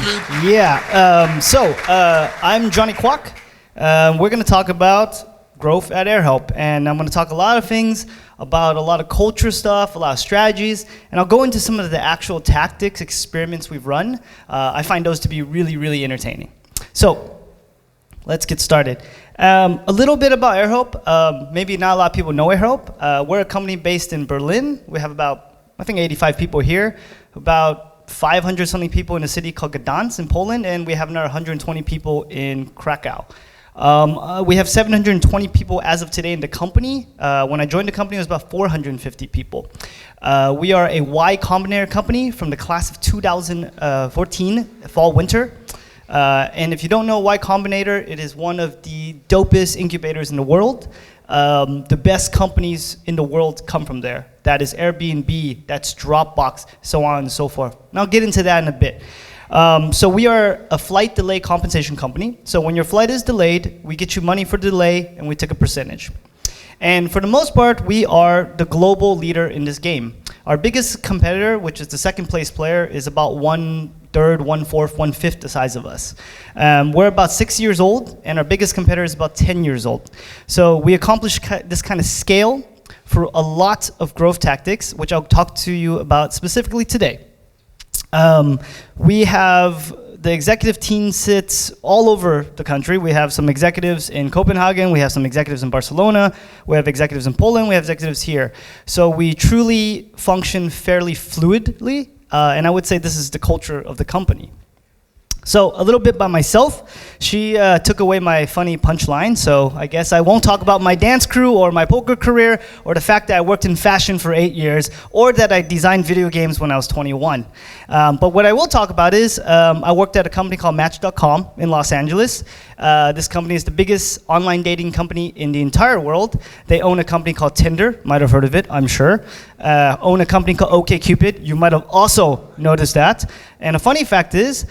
I'm Johnny Quach. We're going to talk about growth at AirHelp, and I'm going to talk a lot of things about a lot of culture stuff, a lot of strategies, and I'll go into some of the actual tactics, experiments we've run. I find those to be really, really entertaining. So, let's get started. A little bit about AirHelp. Maybe not a lot of people know AirHelp. We're a company based in Berlin. We have about, I think, 85 people here, about 500 something people in a city called Gdansk in Poland, and we have another 120 people in Krakow. We have 720 people as of today in the company. When I joined the company, it was about 450 people. We are a Y Combinator company from the class of 2014, fall-winter. And if you don't know Y Combinator, it is one of the dopest incubators in the world. The best companies in the world come from there. That is Airbnb, that's Dropbox, so on and so forth. And I'll get into that in a bit. So we are a flight delay compensation company. So when your flight is delayed, we get you money for delay, and we take a percentage. And for the most part, we are the global leader in this game. Our biggest competitor, which is the second place player, is about 1/3, 1/4, 1/5 the size of us. We're about 6 years old, and our biggest competitor is about 10 years old. So we accomplished this kind of scale through a lot of growth tactics, which I'll talk to you about specifically today. We have the executive team sits all over the country. We have some executives in Copenhagen, we have some executives in Barcelona, we have executives in Poland, we have executives here. So we truly function fairly fluidly, and I would say this is the culture of the company. So a little bit by myself. She took away my funny punchline, so I guess I won't talk about my dance crew or my poker career or the fact that I worked in fashion for 8 years or that I designed video games when I was 21. But what I will talk about is I worked at a company called Match.com in Los Angeles. This company is the biggest online dating company in the entire world. They own a company called Tinder, might have heard of it, I'm sure. Own a company called OkCupid, you might have also noticed that. And a funny fact is,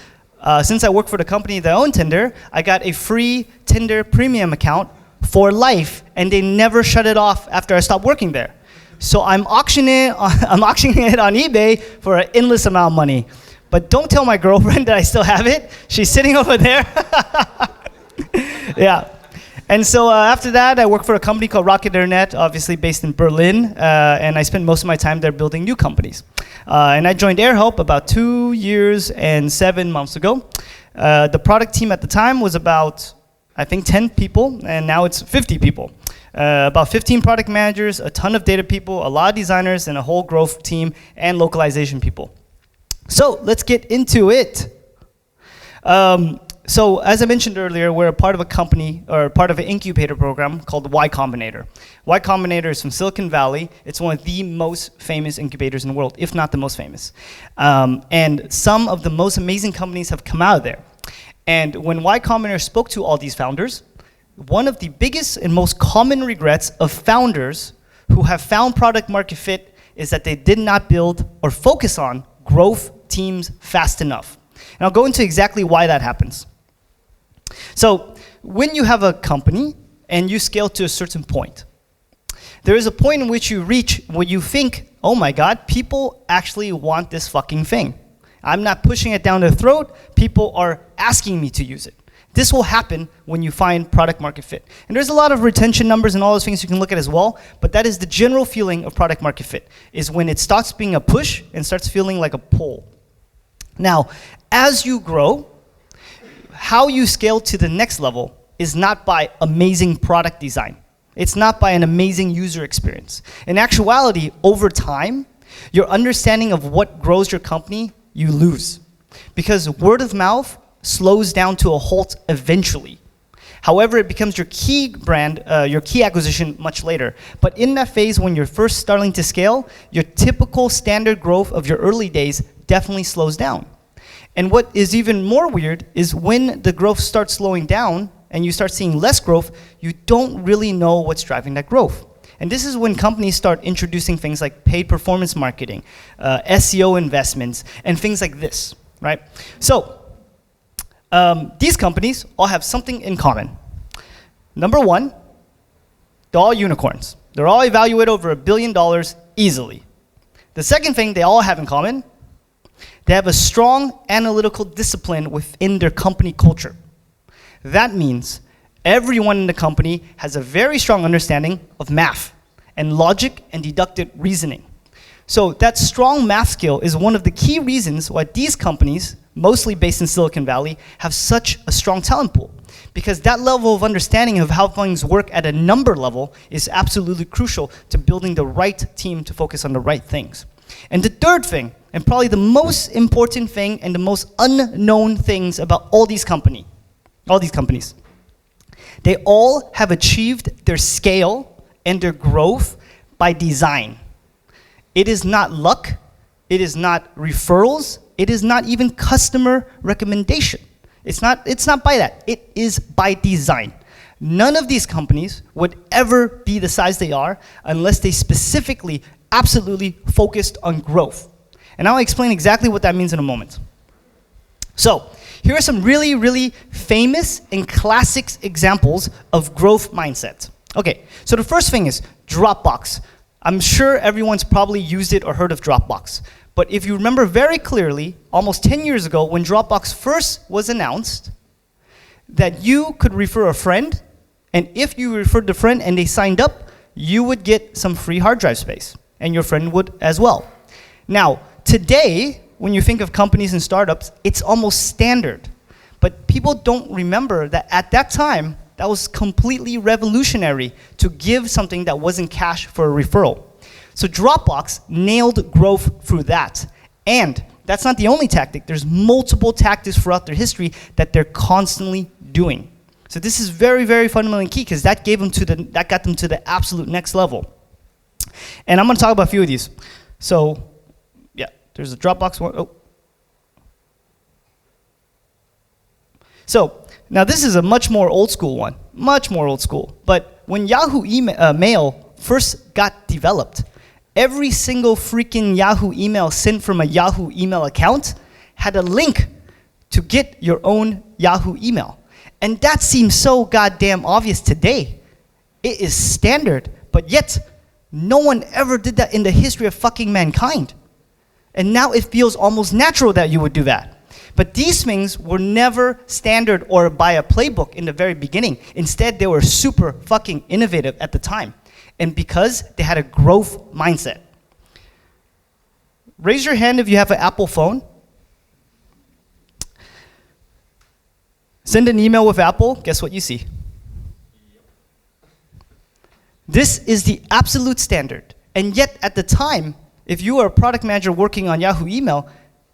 since I work for the company that owned Tinder, I got a free Tinder premium account for life, and they never shut it off after I stopped working there. So I'm auctioning it on eBay for an endless amount of money. But don't tell my girlfriend that I still have it. She's sitting over there. Yeah. And so after that, I worked for a company called Rocket Internet, obviously based in Berlin, and I spent most of my time there building new companies. And I joined AirHelp about 2 years and 7 months ago. The product team at the time was about, I think, 10 people, and now it's 50 people. About 15 product managers, a ton of data people, a lot of designers, and a whole growth team and localization people. So let's get into it. So as I mentioned earlier, we're a part of a company, or part of an incubator program called Y Combinator. Y Combinator is from Silicon Valley. It's one of the most famous incubators in the world, if not the most famous. And some of the most amazing companies have come out of there. And when Y Combinator spoke to all these founders, one of the biggest and most common regrets of founders who have found product market fit is that they did not build or focus on growth teams fast enough. And I'll go into exactly why that happens. So when you have a company and you scale to a certain point, there is a point in which you reach where you think, oh my God, people actually want this fucking thing. I'm not pushing it down their throat, people are asking me to use it. This will happen when you find product market fit. And there's a lot of retention numbers and all those things you can look at as well, but that is the general feeling of product market fit, is when it stops being a push and starts feeling like a pull. Now, as you grow, how you scale to the next level is not by amazing product design. It's not by an amazing user experience. In actuality, over time, your understanding of what grows your company, you lose. Because word of mouth slows down to a halt eventually. However, it becomes your key brand, your key acquisition much later. But in that phase when you're first starting to scale, your typical standard growth of your early days definitely slows down. And what is even more weird is when the growth starts slowing down and you start seeing less growth, you don't really know what's driving that growth. And this is when companies start introducing things like paid performance marketing, SEO investments, and things like this, right? So these companies all have something in common. Number one, they're all unicorns. They're all evaluated over $1 billion easily. The second thing they all have in common They have a strong analytical discipline within their company culture. That means everyone in the company has a very strong understanding of math and logic and deductive reasoning. So that strong math skill is one of the key reasons why these companies, mostly based in Silicon Valley, have such a strong talent pool. Because that level of understanding of how things work at a number level is absolutely crucial to building the right team to focus on the right things. And the third thing, and probably the most important thing and the most unknown things about all these companies, they all have achieved their scale and their growth by design. It is not luck, it is not referrals, it is not even customer recommendation. It's not by that, it is by design. None of these companies would ever be the size they are unless they specifically, absolutely focused on growth. And I'll explain exactly what that means in a moment. So, here are some really, really famous and classic examples of growth mindset. Okay, so the first thing is Dropbox. I'm sure everyone's probably used it or heard of Dropbox. But if you remember very clearly, almost 10 years ago, when Dropbox first was announced, that you could refer a friend, and if you referred the friend and they signed up, you would get some free hard drive space, and your friend would as well. Now, today, when you think of companies and startups, it's almost standard. But people don't remember that at that time, that was completely revolutionary to give something that wasn't cash for a referral. So Dropbox nailed growth through that. And that's not the only tactic. There's multiple tactics throughout their history that they're constantly doing. So this is very, very fundamentally key because that got them to the absolute next level. And I'm going to talk about a few of these. So yeah, there's a Dropbox one. Oh. So now this is a much more old school one, much more old school. But when Yahoo Mail first got developed, every single freaking Yahoo email sent from a Yahoo email account had a link to get your own Yahoo email. And that seems so goddamn obvious today. It is standard, but yet no one ever did that in the history of fucking mankind. And now it feels almost natural that you would do that. But these things were never standard or by a playbook in the very beginning. Instead, they were super fucking innovative at the time. And because they had a growth mindset. Raise your hand if you have an Apple phone. Send an email with Apple, guess what you see? This is the absolute standard. And yet at the time, if you were a product manager working on Yahoo email,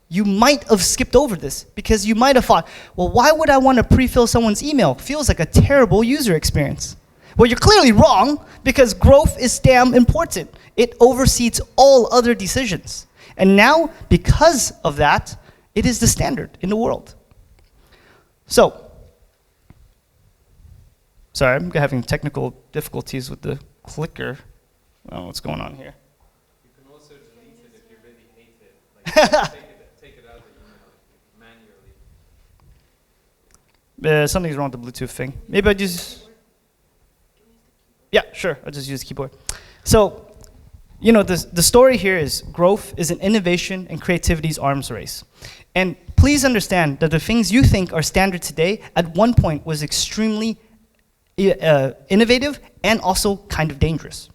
you might have skipped over this because you might have thought, well, why would I want to pre-fill someone's email? Feels like a terrible user experience. Well, you're clearly wrong because growth is damn important. It oversees all other decisions. And now, because of that, it is the standard in the world. So, sorry, I'm having technical difficulties with the clicker. I don't know what's going on here. You can also delete it if you really hate it. Like, take it out of the email manually. Something's wrong with the Bluetooth thing. Maybe I just... Yeah, sure, I'll just use the keyboard. So, you know, the story here is growth is an innovation and creativity's arms race. And please understand that the things you think are standard today at one point was extremely innovative and also kind of dangerous.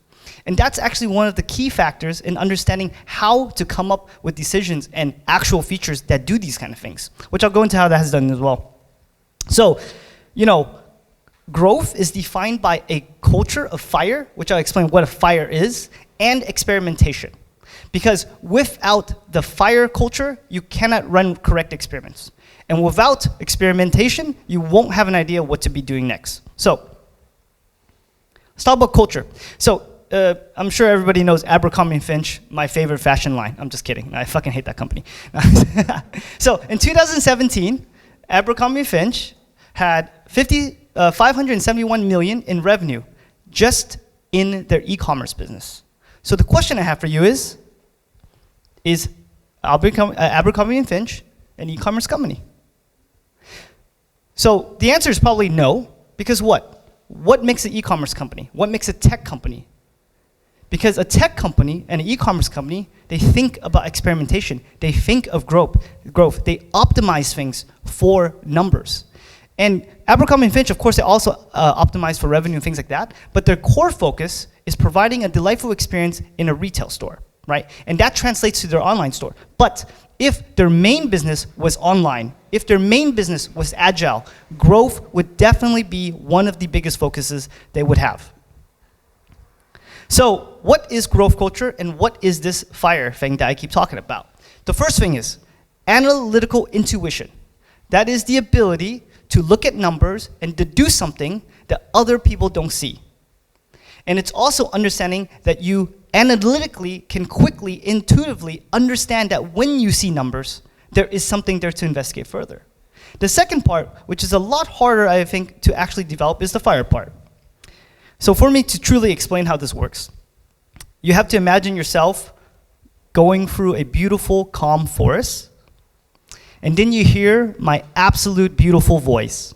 And that's actually one of the key factors in understanding how to come up with decisions and actual features that do these kind of things, which I'll go into how that has done as well. So, you know, growth is defined by a culture of fire, which I'll explain what a fire is, and experimentation. Because without the fire culture, you cannot run correct experiments. And without experimentation, you won't have an idea what to be doing next. So, let's talk about culture. So, I'm sure everybody knows Abercrombie & Fitch, my favorite fashion line. I'm just kidding. I fucking hate that company. So, in 2017, Abercrombie & Fitch had 571 million in revenue just in their e-commerce business. So the question I have for you is Abercrombie & Fitch an e-commerce company? So the answer is probably no, because what? What makes an e-commerce company? What makes a tech company? Because a tech company and an e-commerce company, they think about experimentation. They think of growth. They optimize things for numbers. And Abercrombie & Fitch, of course, they also optimize for revenue and things like that, but their core focus is providing a delightful experience in a retail store, right? And that translates to their online store. But if their main business was online, if their main business was agile, growth would definitely be one of the biggest focuses they would have. So what is growth culture and what is this FIRE thing that I keep talking about? The first thing is analytical intuition. That is the ability to look at numbers and deduce something that other people don't see. And it's also understanding that you analytically can quickly, intuitively understand that when you see numbers, there is something there to investigate further. The second part, which is a lot harder, I think, to actually develop, is the FIRE part. So for me to truly explain how this works, you have to imagine yourself going through a beautiful, calm forest, and then you hear my absolute beautiful voice.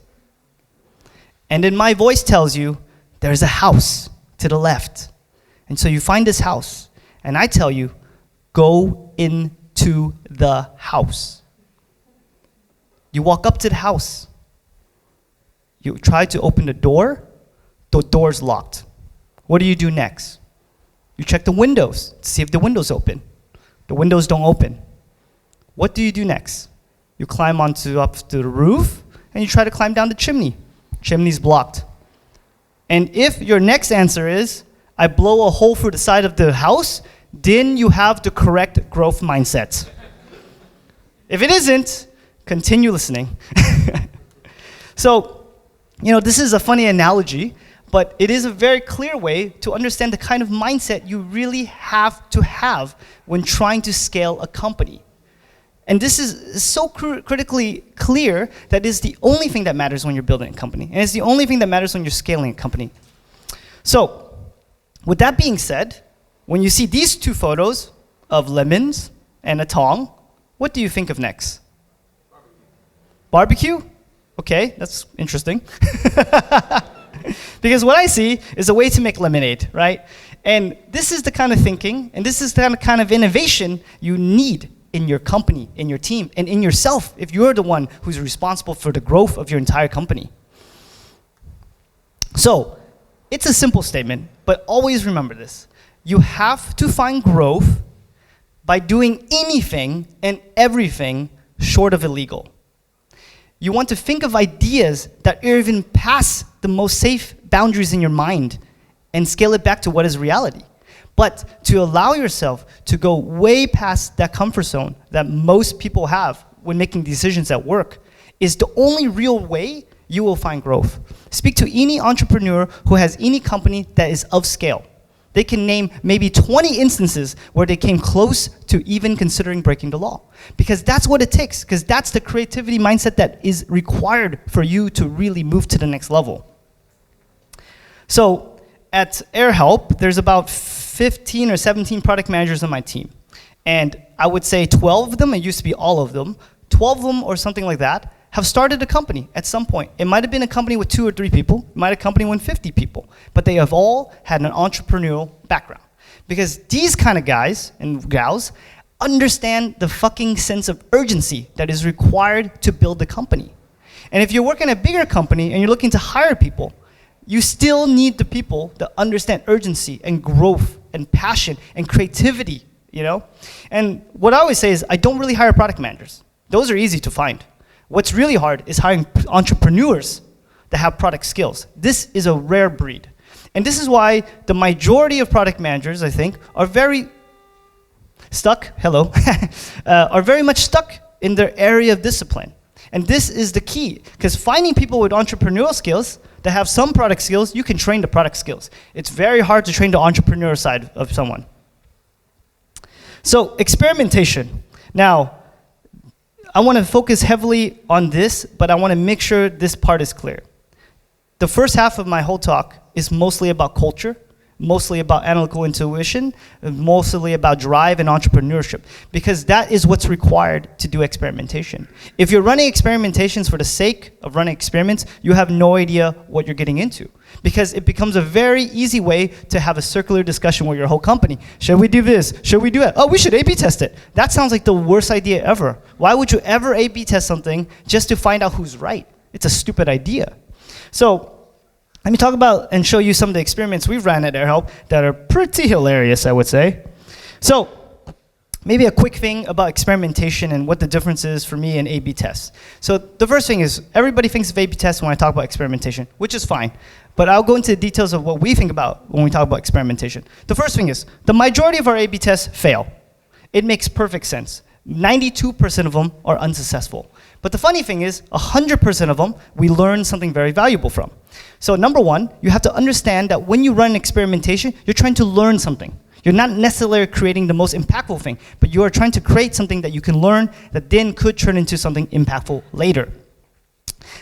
And then my voice tells you, there's a house to the left. And so you find this house, and I tell you, go into the house. You walk up to the house. You try to open the door's locked. What do you do next? You check the windows to see if the windows open. The windows don't open. What do you do next? You climb up to the roof, and you try to climb down the chimney. Chimney's blocked. And if your next answer is, I blow a hole through the side of the house, then you have the correct growth mindset. If it isn't, continue listening. So, this is a funny analogy, but it is a very clear way to understand the kind of mindset you really have to have when trying to scale a company. And this is so critically clear that it's the only thing that matters when you're building a company. And it's the only thing that matters when you're scaling a company. So, with that being said, when you see these two photos of lemons and a tong, what do you think of next? Barbecue? Okay, that's interesting. Because what I see is a way to make lemonade, right? And this is the kind of thinking, and this is the kind of innovation you need in your company, in your team, and in yourself if you're the one who's responsible for the growth of your entire company. So, it's a simple statement, but always remember this. You have to find growth by doing anything and everything short of illegal. You want to think of ideas that are even past the most safe boundaries in your mind and scale it back to what is reality. But to allow yourself to go way past that comfort zone that most people have when making decisions at work is the only real way you will find growth. Speak to any entrepreneur who has any company that is of scale. They can name maybe 20 instances where they came close to even considering breaking the law. Because that's what it takes, because that's the creativity mindset that is required for you to really move to the next level. So at AirHelp, there's about 15 or 17 product managers on my team. And I would say 12 of them, it used to be all of them, 12 of them or something like that, have started a company at some point. It might have been a company with 2 or 3 people, it might have been a company with 50 people, but they have all had an entrepreneurial background. Because these kind of guys and gals understand the fucking sense of urgency that is required to build a company. And if you're working at a bigger company and you're looking to hire people, you still need the people that understand urgency and growth and passion and creativity, And what I always say is I don't really hire product managers. Those are easy to find. What's really hard is hiring entrepreneurs that have product skills. This is a rare breed. And this is why the majority of product managers, I think, are very stuck, are very much stuck in their area of discipline. And this is the key, because finding people with entrepreneurial skills that have some product skills, you can train the product skills. It's very hard to train the entrepreneur side of someone. So, experimentation. Now, I want to focus heavily on this, but I want to make sure this part is clear. The first half of my whole talk is mostly about culture, mostly about analytical intuition, mostly about drive and entrepreneurship, because that is what's required to do experimentation. If you're running experimentations for the sake of running experiments, you have no idea what you're getting into, because it becomes a very easy way to have a circular discussion with your whole company. Should we do this? Should we do it? Oh, we should A/B test it. That sounds like the worst idea ever. Why would you ever A/B test something just to find out who's right? It's a stupid idea. So let me talk about and show you some of the experiments we've ran at AirHelp that are pretty hilarious, I would say. So maybe a quick thing about experimentation and what the difference is for me in A/B tests. So the first thing is, everybody thinks of A/B tests when I talk about experimentation, which is fine. But I'll go into the details of what we think about when we talk about experimentation. The first thing is, the majority of our A/B tests fail. It makes perfect sense. 92% of them are unsuccessful. But the funny thing is, 100% of them, we learn something very valuable from. So number one, you have to understand that when you run an experimentation, you're trying to learn something. You're not necessarily creating the most impactful thing, but you are trying to create something that you can learn that then could turn into something impactful later.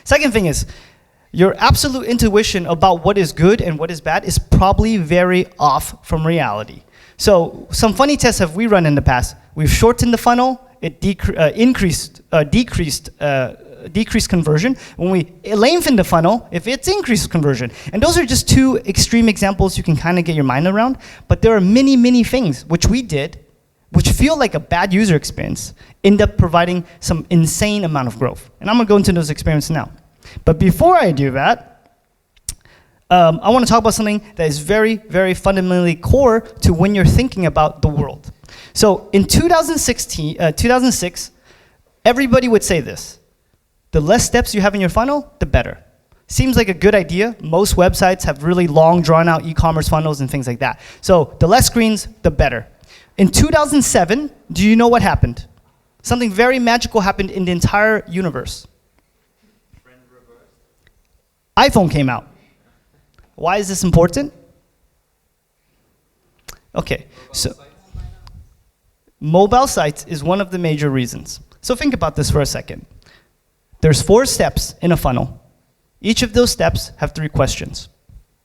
Second thing is, your absolute intuition about what is good and what is bad is probably very off from reality. So some funny tests have we run in the past. We've shortened the funnel, it decreased conversion. When we lengthen the funnel, if it's increased conversion. And those are just two extreme examples you can kind of get your mind around. But there are many, many things which we did, which feel like a bad user experience, end up providing some insane amount of growth. And I'm gonna go into those experiments now. But before I do that, I want to talk about something that is very, very fundamentally core to when you're thinking about the world. So in 2006, everybody would say this: the less steps you have in your funnel, the better. Seems like a good idea. Most websites have really long, drawn-out e-commerce funnels and things like that. So the less screens, the better. In 2007, do you know what happened? Something very magical happened in the entire universe. iPhone came out. Why is this important? Okay, so mobile sites is one of the major reasons. So think about this for a second. There's 4 steps in a funnel. Each of those steps have 3 questions,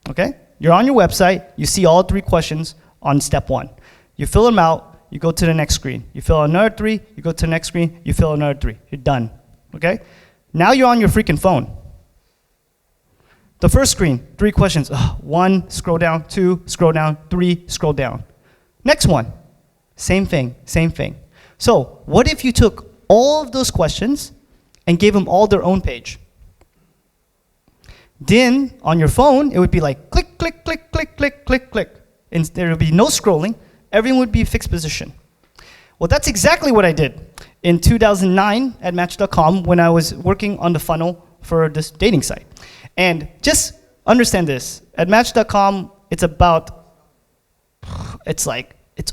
okay? You're on your website, you see all 3 questions on step 1. You fill them out, you go to the next screen. You fill out another 3, you go to the next screen, you fill another 3. You're done, okay? Now you're on your freaking phone. The first screen, 3 questions. 1, scroll down, 2, scroll down, 3, scroll down. Next one, same thing, same thing. So what if you took all of those questions and gave them all their own page? Then on your phone, it would be like click, click, click, click, click, click, click. And there would be no scrolling. Everyone would be fixed position. Well, that's exactly what I did in 2009 at Match.com when I was working on the funnel for this dating site. And just understand this, at Match.com, it's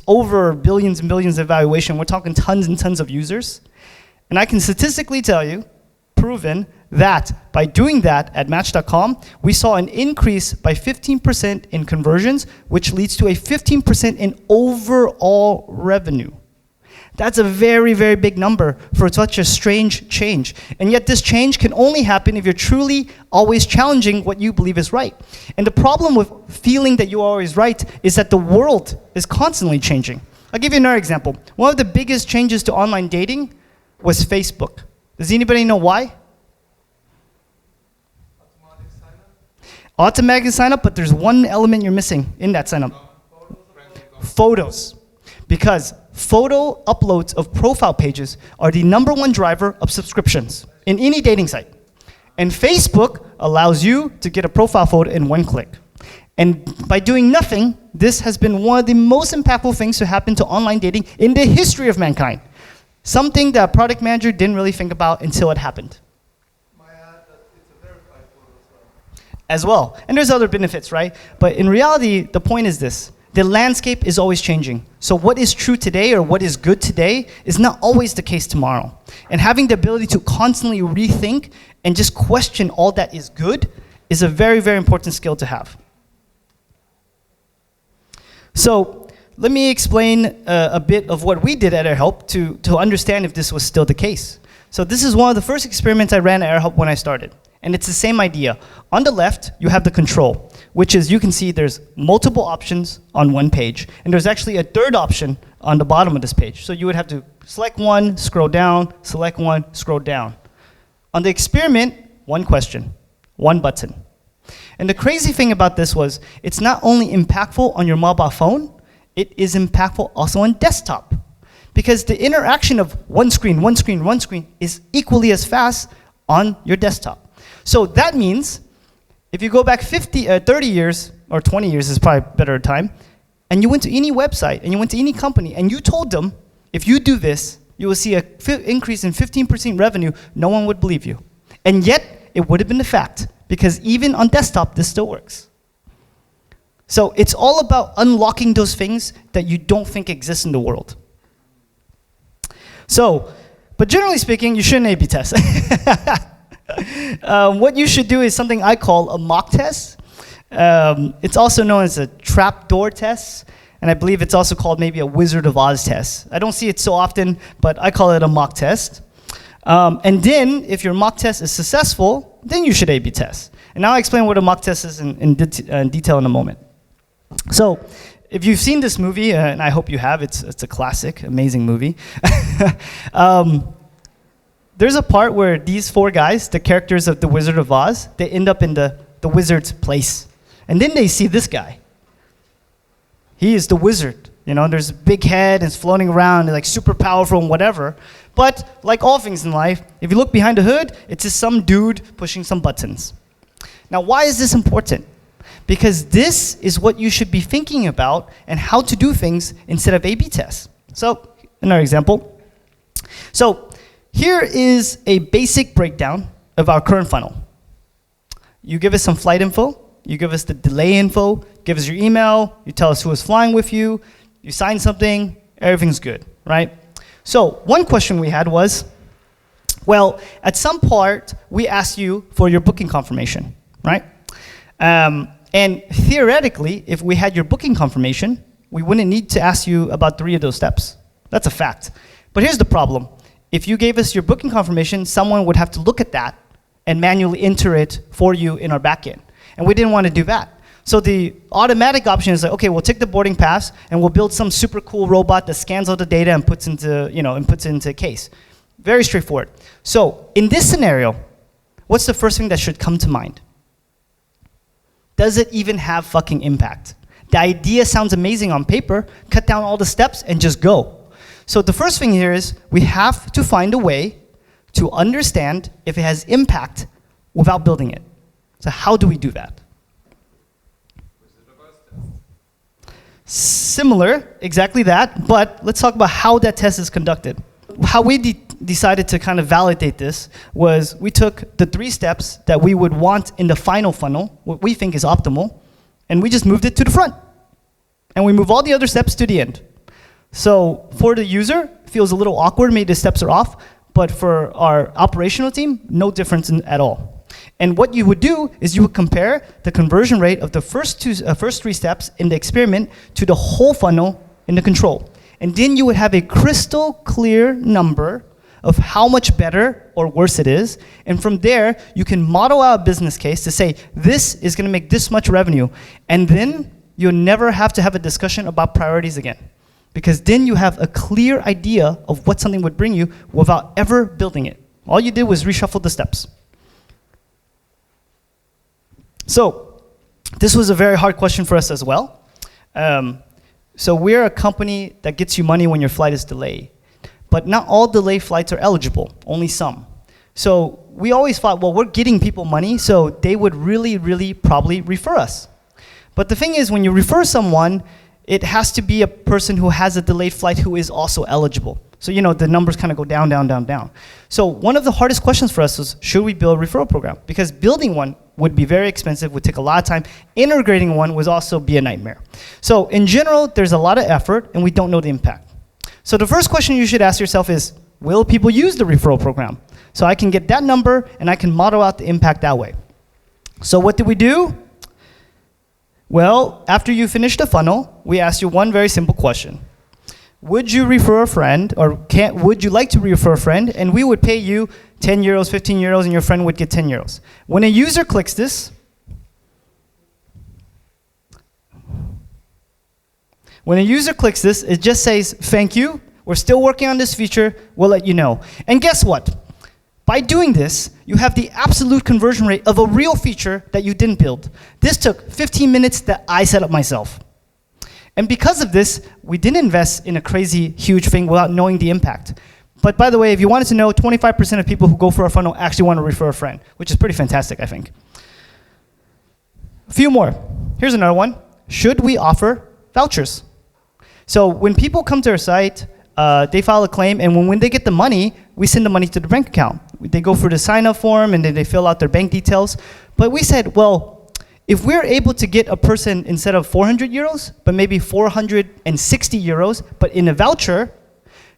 over billions and billions of evaluation. We're talking tons and tons of users. And I can statistically tell you, proven, that by doing that at Match.com, we saw an increase by 15% in conversions, which leads to a 15% in overall revenue. That's a very, very big number for such a strange change. And yet this change can only happen if you're truly always challenging what you believe is right. And the problem with feeling that you are always right is that the world is constantly changing. I'll give you another example. One of the biggest changes to online dating was Facebook. Does anybody know why? Automatic sign-up? Automatic sign-up, but there's one element you're missing in that sign-up. Photos. Because photo uploads of profile pages are the #1 driver of subscriptions in any dating site. And Facebook allows you to get a profile photo in 1 click. And by doing nothing, this has been one of the most impactful things to happen to online dating in the history of mankind. Something that a product manager didn't really think about until it happened. My ad, it's a verified photo as well. And there's other benefits, right? But in reality, the point is this. The landscape is always changing. So what is true today or what is good today is not always the case tomorrow. And having the ability to constantly rethink and just question all that is good is a very, very important skill to have. So let me explain a bit of what we did at AirHelp to understand if this was still the case. So this is one of the first experiments I ran at AirHelp when I started. And it's the same idea. On the left, you have the control. which is you can see there's multiple options on one page, and there's actually a third option on the bottom of this page. So you would have to select one, scroll down, select one, scroll down. On the experiment, one question, one button. And the crazy thing about this was it's not only impactful on your mobile phone, it is impactful also on desktop. Because the interaction of one screen, one screen, one screen is equally as fast on your desktop. So that means if you go back 30 years, or 20 years is probably a better time, and you went to any website, and you went to any company, and you told them, if you do this, you will see an increase in 15% revenue, no one would believe you. And yet, it would have been a fact, because even on desktop, this still works. So it's all about unlocking those things that you don't think exist in the world. So, but generally speaking, you shouldn't A/B test. What you should do is something I call a mock test. It's also known as a trapdoor test, and I believe it's also called maybe a Wizard of Oz test. I don't see it so often, but I call it a mock test. And then, if your mock test is successful, then you should A/B test. And now I'll explain what a mock test is in detail in a moment. So, if you've seen this movie, and I hope you have, it's a classic, amazing movie. There's a part where these four guys, the characters of the Wizard of Oz, they end up in the wizard's place. And then they see this guy. He is the wizard. You know, there's a big head, and it's floating around, and like super powerful and whatever. But like all things in life, if you look behind the hood, it's just some dude pushing some buttons. Now, why is this important? Because this is what you should be thinking about and how to do things instead of A/B tests. So, another example. So, here is a basic breakdown of our current funnel. You give us some flight info, you give us the delay info, give us your email, you tell us who is flying with you, you sign something, everything's good, right? So, one question we had was, well, at some part, we asked you for your booking confirmation, right? And theoretically, if we had your booking confirmation, we wouldn't need to ask you about 3 of those steps. That's a fact. But here's the problem. If you gave us your booking confirmation, someone would have to look at that and manually enter it for you in our backend. And we didn't want to do that. So the automatic option is like, okay, we'll take the boarding pass and we'll build some super cool robot that scans all the data and puts it into a case. Very straightforward. So in this scenario, what's the first thing that should come to mind? Does it even have fucking impact? The idea sounds amazing on paper, cut down all the steps and just go. So the first thing here is we have to find a way to understand if it has impact without building it. So how do we do that? Similar, exactly that, but let's talk about how that test is conducted. How we decided to kind of validate this was we took the 3 steps that we would want in the final funnel, what we think is optimal, and we just moved it to the front. And we move all the other steps to the end. So for the user, it feels a little awkward, maybe the steps are off, but for our operational team, no difference at all. And what you would do is you would compare the conversion rate of the first 3 steps in the experiment to the whole funnel in the control. And then you would have a crystal clear number of how much better or worse it is. And from there, you can model out a business case to say, this is going to make this much revenue. And then you'll never have to have a discussion about priorities again. Because then you have a clear idea of what something would bring you without ever building it. All you did was reshuffle the steps. So this was a very hard question for us as well. So we're a company that gets you money when your flight is delayed. But not all delayed flights are eligible, only some. So we always thought, well, we're getting people money, so they would really, really probably refer us. But the thing is, when you refer someone, it has to be a person who has a delayed flight who is also eligible. So, you know, the numbers kind of go down, down, down, down. So one of the hardest questions for us was, should we build a referral program? Because building one would be very expensive, would take a lot of time. Integrating one would also be a nightmare. So in general, there's a lot of effort, and we don't know the impact. So the first question you should ask yourself is, will people use the referral program? So I can get that number, and I can model out the impact that way. So what did we do? Well, after you finish the funnel, we asked you one very simple question. Would you refer a friend, or would you like to refer a friend? And we would pay you 10 euros, 15 euros, and your friend would get 10 euros. When a user clicks this, When a user clicks this, it just says, thank you, we're still working on this feature, we'll let you know. And guess what? By doing this, you have the absolute conversion rate of a real feature that you didn't build. This took 15 minutes that I set up myself. And because of this, we didn't invest in a crazy, huge thing without knowing the impact. But by the way, if you wanted to know, 25% of people who go for our funnel actually want to refer a friend, which is pretty fantastic, I think. A few more. Here's another one. Should we offer vouchers? So when people come to our site, they file a claim, and when they get the money, we send the money to the bank account. They go through the sign-up form, and then they fill out their bank details. But we said, well, if we're able to get a person instead of 400 euros, but maybe 460 euros, but in a voucher,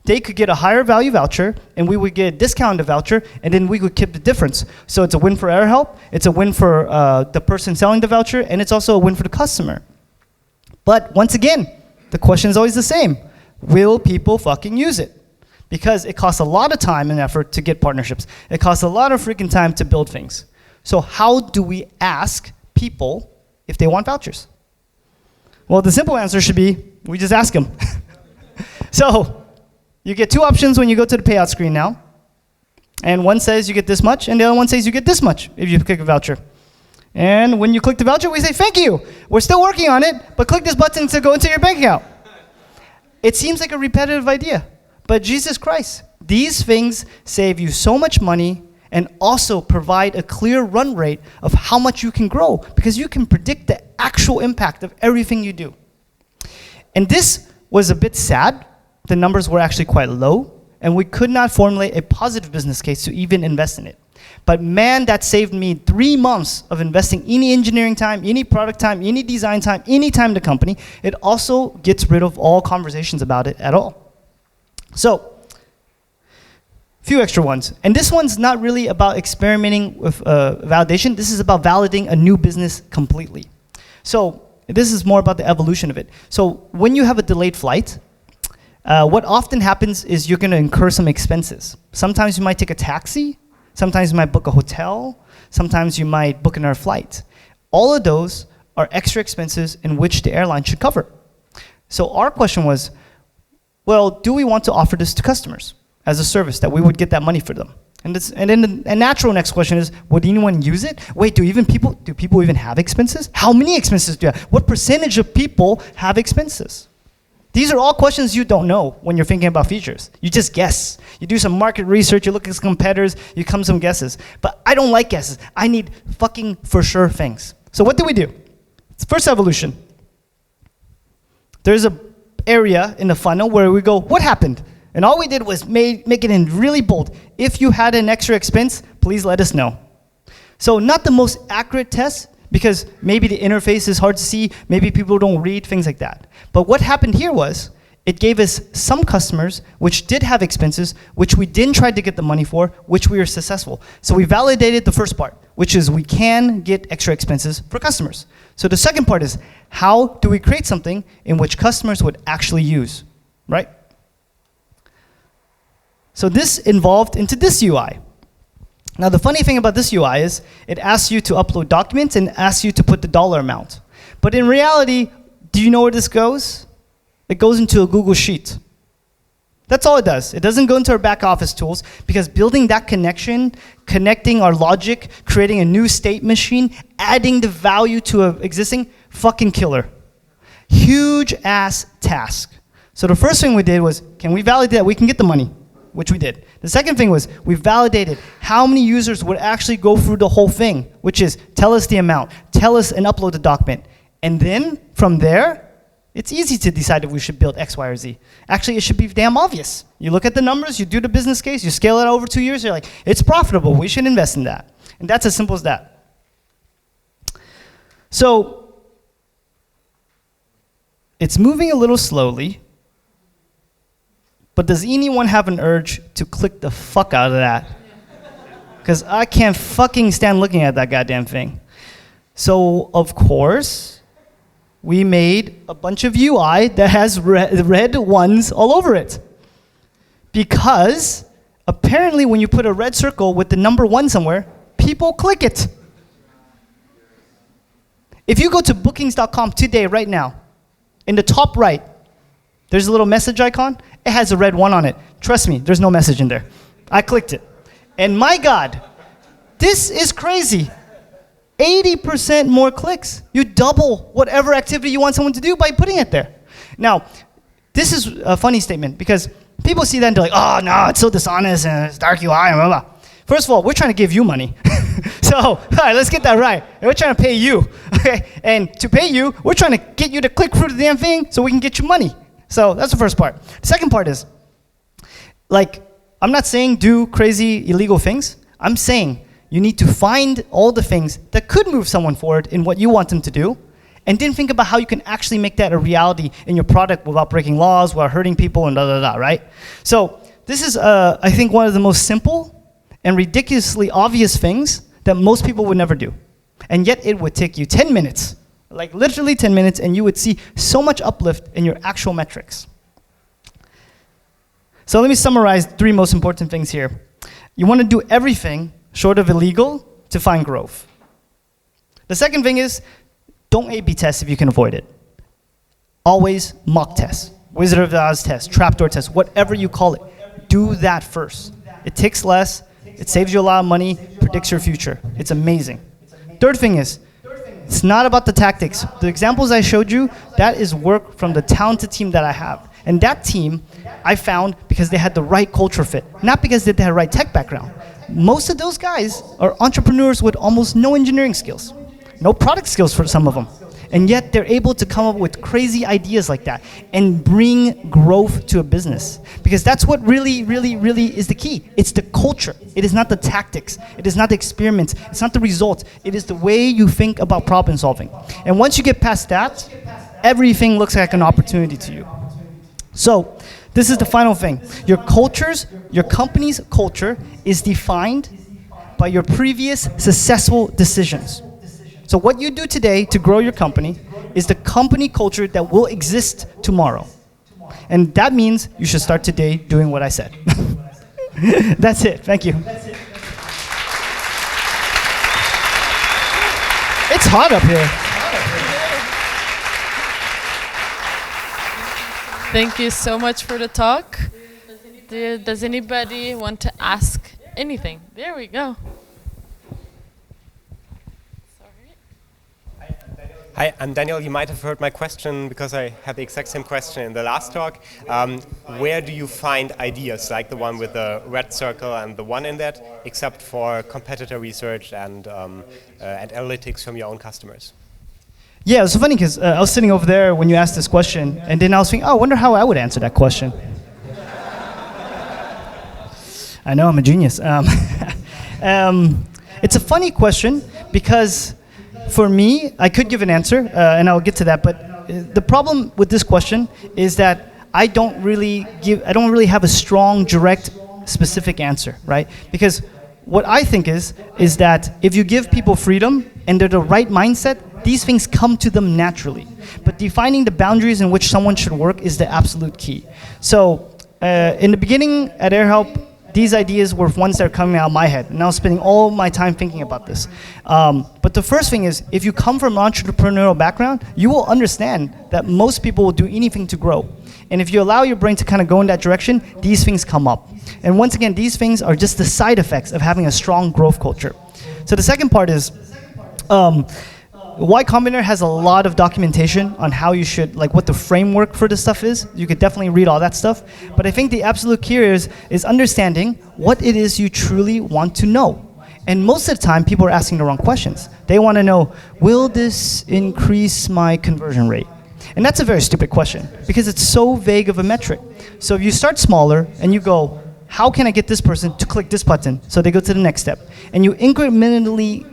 they could get a higher value voucher, and we would get a discounted voucher, and then we would keep the difference. So it's a win for AirHelp, it's a win for the person selling the voucher, and it's also a win for the customer. But once again, the question is always the same. Will people fucking use it? Because it costs a lot of time and effort to get partnerships. It costs a lot of freaking time to build things. So how do we ask people if they want vouchers? Well, the simple answer should be, we just ask them. So you get two options when you go to the payout screen now. And one says you get this much, and the other one says you get this much if you click a voucher. And when you click the voucher, we say, thank you. We're still working on it, but click this button to go into your bank account. It seems like a repetitive idea, but Jesus Christ, these things save you so much money and also provide a clear run rate of how much you can grow, because you can predict the actual impact of everything you do. And this was a bit sad. The numbers were actually quite low, and we could not formulate a positive business case to even invest in it. But man, that saved me 3 months of investing any engineering time, any product time, any design time, any time in the company. It also gets rid of all conversations about it at all. So, few extra ones. And this one's not really about experimenting with validation. This is about validating a new business completely. So, this is more about the evolution of it. So, when you have a delayed flight, what often happens is you're going to incur some expenses. Sometimes you might take a taxi. Sometimes you might book a hotel. Sometimes you might book another flight. All of those are extra expenses in which the airline should cover. So our question was, well, do we want to offer this to customers as a service that we would get that money for them? And then a natural next question is, would anyone use it? Wait, do people even have expenses? How many expenses do you have? What percentage of people have expenses? These are all questions you don't know when you're thinking about features. You just guess. You do some market research, you look at some competitors, you come some guesses. But I don't like guesses. I need fucking for sure things. So what do we do? It's first evolution. There's an area in the funnel where we go, what happened? And all we did was make it in really bold. If you had an extra expense, please let us know. So not the most accurate test, because maybe the interface is hard to see, maybe people don't read, things like that. But what happened here was, it gave us some customers which did have expenses, which we didn't try to get the money for, which we were successful. So we validated the first part, which is we can get extra expenses for customers. So the second part is, how do we create something in which customers would actually use, right? So this evolved into this UI. Now the funny thing about this UI is it asks you to upload documents and asks you to put the dollar amount. But in reality, do you know where this goes? It goes into a Google Sheet. That's all it does. It doesn't go into our back office tools, because building that connection, connecting our logic, creating a new state machine, adding the value to an existing, fucking killer. Huge ass task. So the first thing we did was, can we validate that we can get the money? Which we did. The second thing was, we validated how many users would actually go through the whole thing, which is, tell us the amount, tell us and upload the document. And then, from there, it's easy to decide if we should build X, Y, or Z. Actually, it should be damn obvious. You look at the numbers, you do the business case, you scale it over 2 years, you're like, it's profitable, we should invest in that. And that's as simple as that. So, it's moving a little slowly, but does anyone have an urge to click the fuck out of that? Because I can't fucking stand looking at that goddamn thing. So, of course, we made a bunch of UI that has red ones all over it. Because apparently when you put a red circle with the number 1 somewhere, people click it. If you go to bookings.com today, right now, in the top right, There's a little message icon. It has a red 1 on it. Trust me, there's no message in there. I clicked it. And my God, this is crazy. 80% more clicks. You double whatever activity you want someone to do by putting it there. Now, this is a funny statement because people see that and they're like, oh, no, it's so dishonest and it's dark UI and blah, blah. First of all, we're trying to give you money. So, all right, let's get that right. We're trying to pay you, okay? And to pay you, we're trying to get you to click through the damn thing so we can get you money. So that's the first part. The second part is, like, I'm not saying do crazy illegal things. I'm saying you need to find all the things that could move someone forward in what you want them to do, and then think about how you can actually make that a reality in your product without breaking laws, without hurting people, and right? So this is, I think, one of the most simple and ridiculously obvious things that most people would never do. And yet it would take you 10 minutes, like literally 10 minutes, and you would see so much uplift in your actual metrics. So let me summarize 3 most important things here. You want to do everything short of illegal to find growth. The second thing is, don't A/B test if you can avoid it. Always mock test, Wizard of Oz test, trapdoor test, whatever you call it. Do that first. It takes less, it saves you a lot of money, predicts your future. It's amazing. Third thing is, it's not about the tactics. The examples I showed you, that is work from the talented team that I have. And that team, I found because they had the right culture fit, not because they had the right tech background. Most of those guys are entrepreneurs with almost no engineering skills, no product skills for some of them. And yet they're able to come up with crazy ideas like that and bring growth to a business. Because that's what really, really, really is the key. It's the culture. It is not the tactics. It is not the experiments. It's not the results. It is the way you think about problem solving. And once you get past that, everything looks like an opportunity to you. So this is the final thing. Your company's culture is defined by your previous successful decisions. So what you do today to grow your company is the company culture that will exist tomorrow. And that means you should start today doing what I said. That's it. Thank you. It's hot up here. Thank you so much for the talk. Does anybody want to ask anything? There we go. Hi, I'm Daniel. You might have heard my question because I had the exact same question in the last talk. Where do you find ideas like the one with the red circle and the 1 in that, except for competitor research and analytics from your own customers? Yeah, it was so funny because I was sitting over there when you asked this question, and then I was thinking, oh, I wonder how I would answer that question. I know, I'm a genius. It's a funny question because for me, I could give an answer, and I'll get to that, but the problem with this question is that I don't really have a strong, direct, specific answer, right? Because what I think is that if you give people freedom and they're the right mindset, these things come to them naturally. But defining the boundaries in which someone should work is the absolute key. So in the beginning at AirHelp, these ideas were ones that are coming out of my head, and I was spending all my time thinking about this. But the first thing is, if you come from an entrepreneurial background, you will understand that most people will do anything to grow. And if you allow your brain to kind of go in that direction, these things come up. And once again, these things are just the side effects of having a strong growth culture. So the second part is, Y Combinator has a lot of documentation on how you should, like what the framework for this stuff is. You could definitely read all that stuff. But I think the absolute key is understanding what it is you truly want to know. And most of the time, people are asking the wrong questions. They want to know, will this increase my conversion rate? And that's a very stupid question because it's so vague of a metric. So if you start smaller and you go, how can I get this person to click this button? So they go to the next step. And you incrementally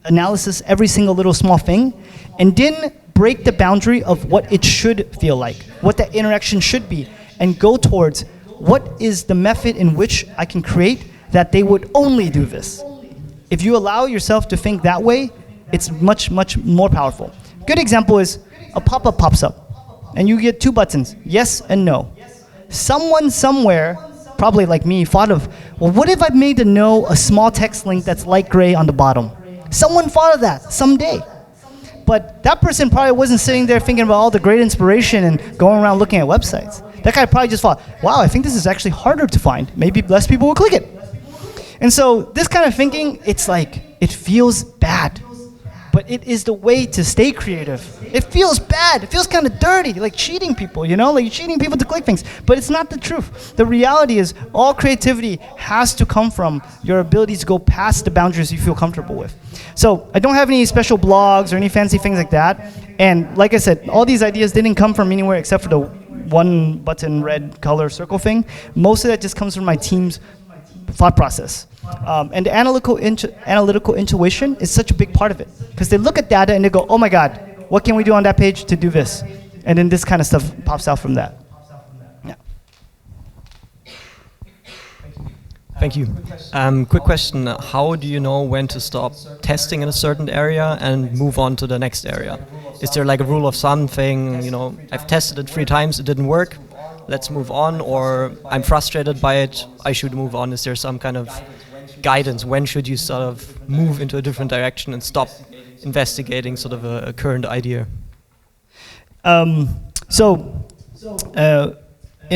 analysis every single little small thing, and then break the boundary of what it should feel like, what that interaction should be, and go towards what is the method in which I can create that they would only do this. If you allow yourself to think that way, it's much, much more powerful. Good example is a pop-up pops up, and you get 2 buttons, yes and no. Someone somewhere, probably like me, thought of, well, what if I made the no a small text link that's light gray on the bottom? Someone thought of that someday. But that person probably wasn't sitting there thinking about all the great inspiration and going around looking at websites. That guy probably just thought, wow, I think this is actually harder to find. Maybe less people will click it. And so this kind of thinking, it's like, it feels bad. But it is the way to stay creative. It feels bad. It feels kind of dirty, like cheating people, you know? Like you're cheating people to click things. But it's not the truth. The reality is all creativity has to come from your ability to go past the boundaries you feel comfortable with. So I don't have any special blogs or any fancy things like that. And like I said, all these ideas didn't come from anywhere except for the one button red color circle thing. Most of that just comes from my team's thought process. And the analytical intuition is such a big part of it. Because they look at data and they go, oh my God, what can we do on that page to do this? And then this kind of stuff pops out from that. Yeah. Thank you. Quick question. How do you know when to stop testing in a certain area and move on to the next area? Is there like a rule of something, you know, I've tested it 3 times, it didn't work, let's move on, or I'm frustrated by it, I should move on? Is there some kind of guidance? When should you sort of move into a different direction and stop investigating sort of a current idea? In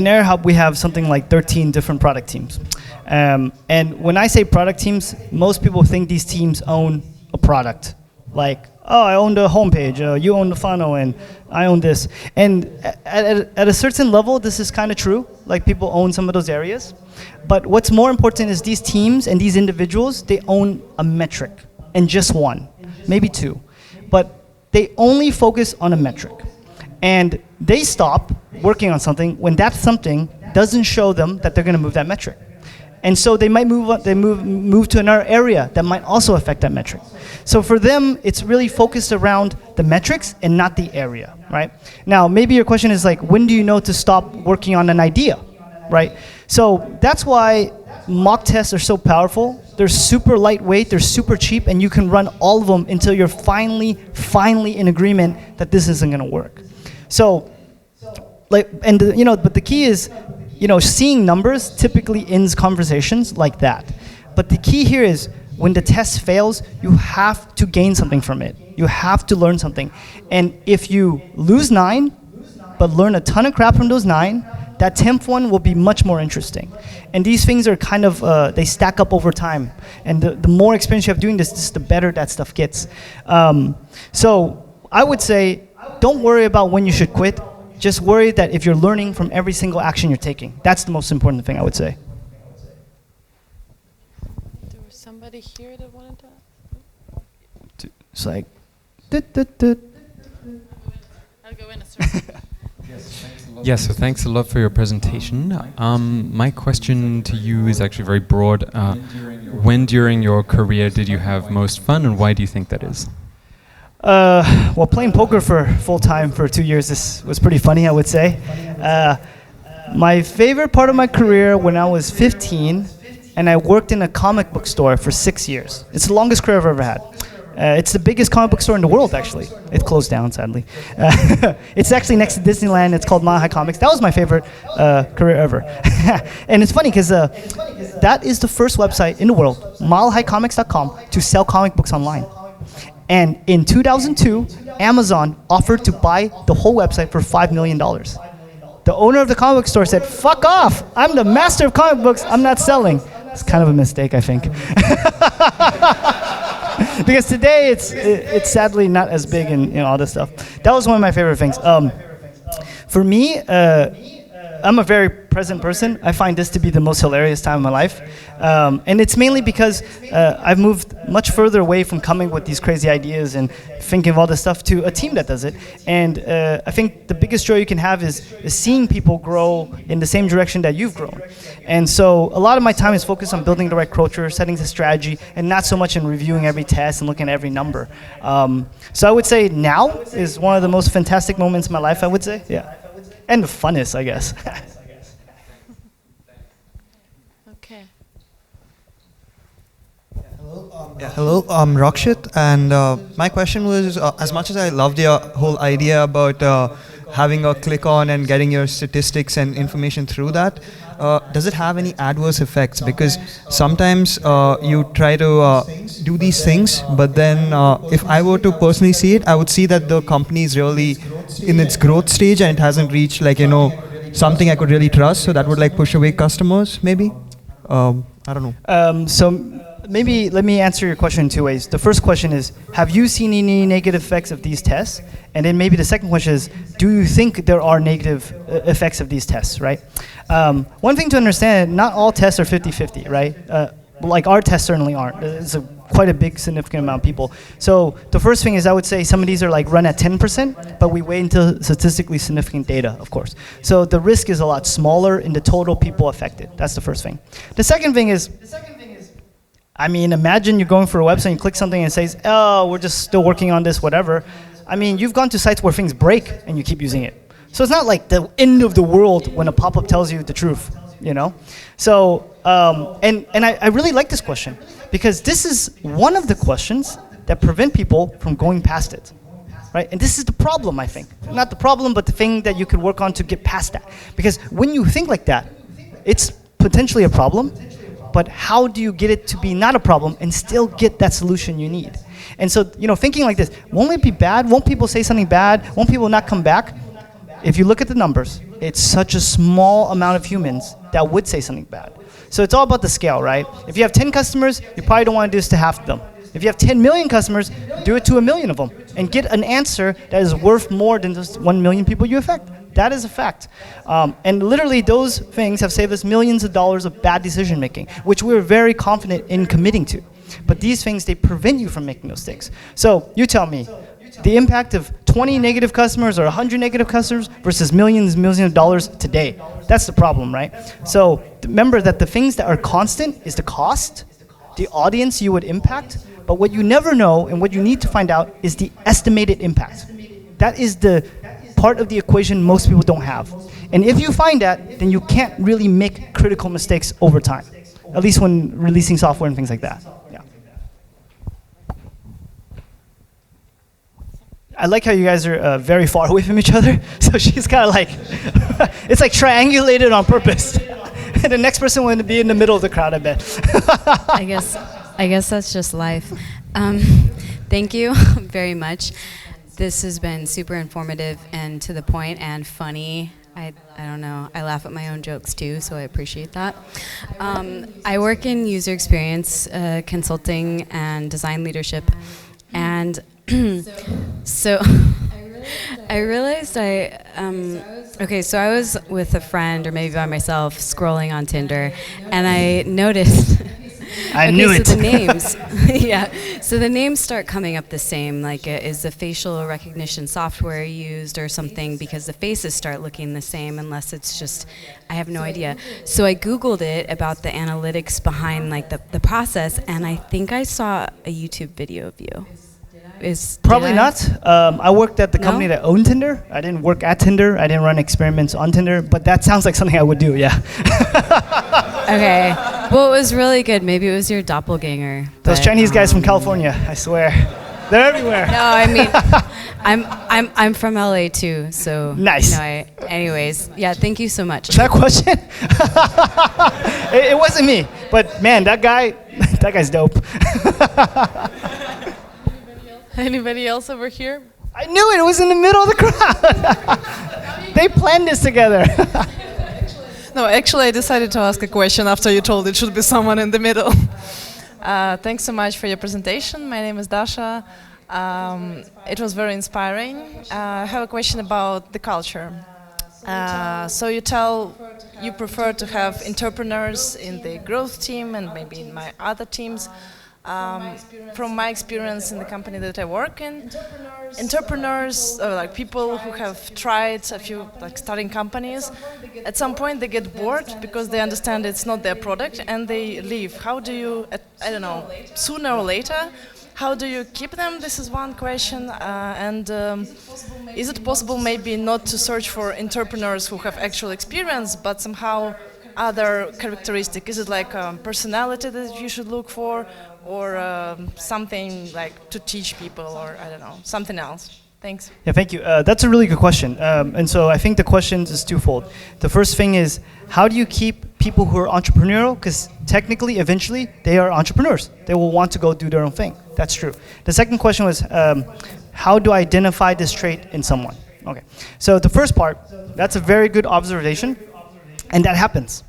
AirHelp, we have something like 13 different product teams. And when I say product teams, most people think these teams own a product. Like, oh, I own the homepage, you own the funnel, and I own this. And at a certain level, this is kind of true. Like, people own some of those areas. But what's more important is these teams and these individuals, they own a metric, and just one, maybe 2. But they only focus on a metric. And they stop working on something when that something doesn't show them that they're going to move that metric. And so they might move to another area that might also affect that metric. So for them, it's really focused around the metrics and not the area, right? Now, maybe your question is like, when do you know to stop working on an idea, right? So that's why mock tests are so powerful. They're super lightweight, they're super cheap, and you can run all of them until you're finally in agreement that this isn't gonna work. So, but the key is, seeing numbers typically ends conversations like that. But the key here is, when the test fails, you have to gain something from it. You have to learn something. And if you lose 9, but learn a ton of crap from those 9, that 10th one will be much more interesting. And these things are kind of, they stack up over time. And the more experience you have doing this, the better that stuff gets. So I would say, don't worry about when you should quit. Just worry that if you're learning from every single action you're taking. That's the most important thing, I would say. There was somebody here that wanted to. It's like, I'll go in a circle. Yes, so thanks a lot for your presentation. My question to you is actually very broad. When during your career did you have most fun, and why do you think that is? Well, playing poker for full time for 2 years, this was pretty funny, I would say. My favorite part of my career when I was 15, and I worked in a comic book store for 6 years. It's the longest career I've ever had. It's the biggest comic book store in the world, actually. It closed down, sadly. It's actually next to Disneyland. It's called Mile High Comics. That was my favorite career ever. And it's funny because that is the first website in the world, milehighcomics.com, to sell comic books online. And in 2002, Amazon offered to buy the whole website for $5 million. The owner of the comic book store said, fuck off, I'm the master of comic books, I'm not selling. It's kind of a mistake, I think. Because today it's sadly not as big and all this stuff. That was one of my favorite things. For me, I'm a very present person. I find this to be the most hilarious time of my life. And it's mainly because I've moved much further away from coming with these crazy ideas and thinking of all this stuff to a team that does it. And I think the biggest joy you can have is seeing people grow in the same direction that you've grown. And so a lot of my time is focused on building the right culture, setting the strategy, and not so much in reviewing every test and looking at every number. So I would say now is one of the most fantastic moments in my life, I would say. Yeah. And the funnest, I guess. Okay. Hello, I'm Rakshit, and my question was, as much as I loved your whole idea about having a click on and getting your statistics and information through that, does it have any adverse effects? Because sometimes you try to do these things, but then if I were to personally see it, I would see that the company is really in its growth stage and it hasn't reached like, something I could really trust. So that would like push away customers, maybe. I don't know. So maybe let me answer your question in two ways. The first question is, have you seen any negative effects of these tests? And then maybe the second question is, do you think there are negative effects of these tests, right? One thing to understand, not all tests are 50-50, right? Like our tests certainly aren't. It's quite a big, significant amount of people. So the first thing is I would say some of these are like run at 10%, but we wait until statistically significant data, of course. So the risk is a lot smaller in the total people affected. That's the first thing. The second thing is, I mean, imagine you're going for a website and you click something and it says, oh, we're just still working on this, whatever. I mean, you've gone to sites where things break and you keep using it. So it's not like the end of the world when a pop-up tells you the truth, So, and I really like this question because this is one of the questions that prevent people from going past it, right? And this is the problem, I think. Not the problem, but the thing that you could work on to get past that. Because when you think like that, it's potentially a problem, but how do you get it to be not a problem and still get that solution you need? And so, thinking like this, won't it be bad? Won't people say something bad? Won't people not come back? If you look at the numbers, it's such a small amount of humans that would say something bad. So it's all about the scale, right? If you have 10 customers, you probably don't want to do this to half of them. If you have 10 million customers, do it to 1 million of them and get an answer that is worth more than just 1 million people you affect. That is a fact. And literally those things have saved us millions of dollars of bad decision making, which we're very confident in committing to. But these things, they prevent you from making those things. So you tell me, the impact of 20 negative customers or 100 negative customers versus millions and millions of dollars today. That's the problem, right? So remember that the things that are constant is the cost, the audience you would impact, but what you never know and what you need to find out is the estimated impact. That is the part of the equation most people don't have. And if you find that, then you can't really make critical mistakes over time, at least when releasing software and things like that. Yeah. I like how you guys are very far away from each other. So she's kind of like, it's like triangulated on purpose. And the next person wanted to be in the middle of the crowd, I bet. I guess that's just life. Thank you very much. This has been super informative and to the point and funny. I don't know. I laugh at my own jokes too, so I appreciate that. I work in user experience consulting and design leadership, and so I realized okay, so I was with a friend or maybe by myself scrolling on Tinder, and I noticed. I knew it. So the names, yeah. So the names start coming up the same. Like, is the facial recognition software used or something? Because the faces start looking the same, unless it's just, I have no idea. So I Googled it about the analytics behind like the process, and I think I saw a YouTube video of you. Probably not. I worked at the company that owned Tinder. I didn't work at Tinder. I didn't run experiments on Tinder, but that sounds like something I would do, yeah. Okay. Well, it was really good. Maybe it was your doppelganger. Those Chinese guys from California, I swear. They're everywhere. No, I mean, I'm from LA too, so. Nice. Anyways, yeah, thank you so much. Was that a question? It wasn't me, but man, that guy's dope. Anybody else over here? I knew it was in the middle of the crowd. They planned this together. No, actually, I decided to ask a question after you told it should be someone in the middle. Thanks so much for your presentation. My name is Dasha. It was very inspiring. I have a question about the culture. So you prefer to have entrepreneurs in the growth team and maybe in my other teams. From my experience in the company that I work in, entrepreneurs or like people who have tried a few like starting companies, at some point they get bored because they understand it's not their product and they leave. How do you, I don't know, sooner or later, how do you keep them? This is one question. Is it possible maybe not to search for entrepreneurs who have actual experience, but somehow other characteristic? Is it like personality that you should look for, or something like to teach people, or I don't know, something else? Thanks. Yeah, thank you. That's a really good question. And so I think the question is twofold. The first thing is, how do you keep people who are entrepreneurial? Because technically, eventually, they are entrepreneurs. They will want to go do their own thing. That's true. The second question was, how do I identify this trait in someone? Okay. So the first part, that's a very good observation, and that happens.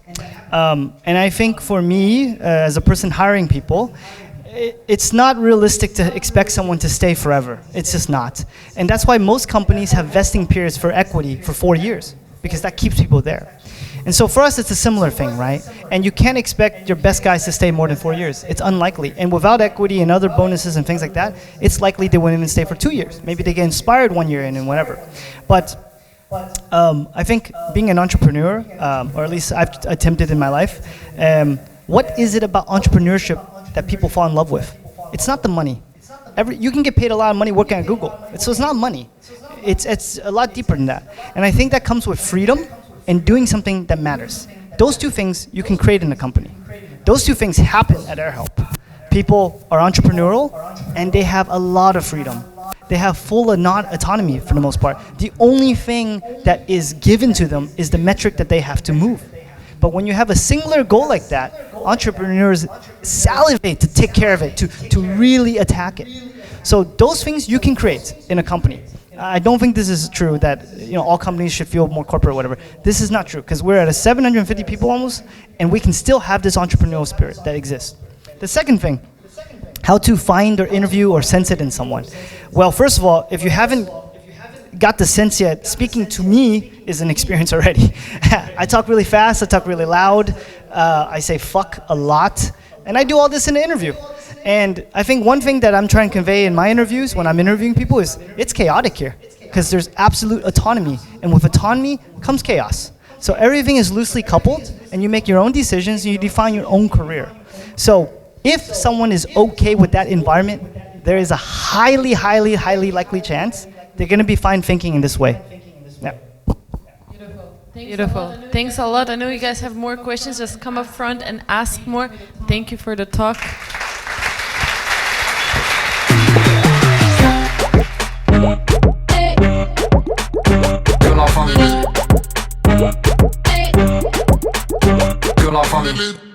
And I think for me, as a person hiring people, it's not realistic to expect someone to stay forever. It's just not. And that's why most companies have vesting periods for equity for 4 years, because that keeps people there. And so for us, it's a similar thing, right? And you can't expect your best guys to stay more than 4 years. It's unlikely. And without equity and other bonuses and things like that, it's likely they wouldn't even stay for 2 years. Maybe they get inspired 1 year in and whatever. But I think being an entrepreneur, or at least I've attempted in my life, what is it about entrepreneurship that people fall in love with? It's not the money. You can get paid a lot of money working at Google. So it's not money. It's a lot deeper than that. And I think that comes with freedom and doing something that matters. Those two things you can create in a company. Those two things happen at AirHelp. People are entrepreneurial and they have a lot of freedom. They have full autonomy for the most part. The only thing that is given to them is the metric that they have to move. But when you have a singular goal like that, entrepreneurs salivate to take care of it, to really attack it. So those things you can create in a company. I don't think this is true that all companies should feel more corporate or whatever. This is not true, because we're at a 750 people almost, and we can still have this entrepreneurial spirit that exists. The second thing, how to find or interview or sense it in someone. Well, first of all, if you haven't got the sense yet, speaking to me is an experience already. I talk really fast, I talk really loud, I say fuck a lot, and I do all this in an interview. And I think one thing that I'm trying to convey in my interviews when I'm interviewing people is it's chaotic here, because there's absolute autonomy, and with autonomy comes chaos. So everything is loosely coupled, and you make your own decisions, and you define your own career. So if someone is okay with that environment, there is a highly, highly, highly likely chance they're going to be fine thinking in this way. Yeah. Beautiful. Thanks a lot. I know you guys have more questions. Just come up front and ask more. Thank you for the talk. Que la famille.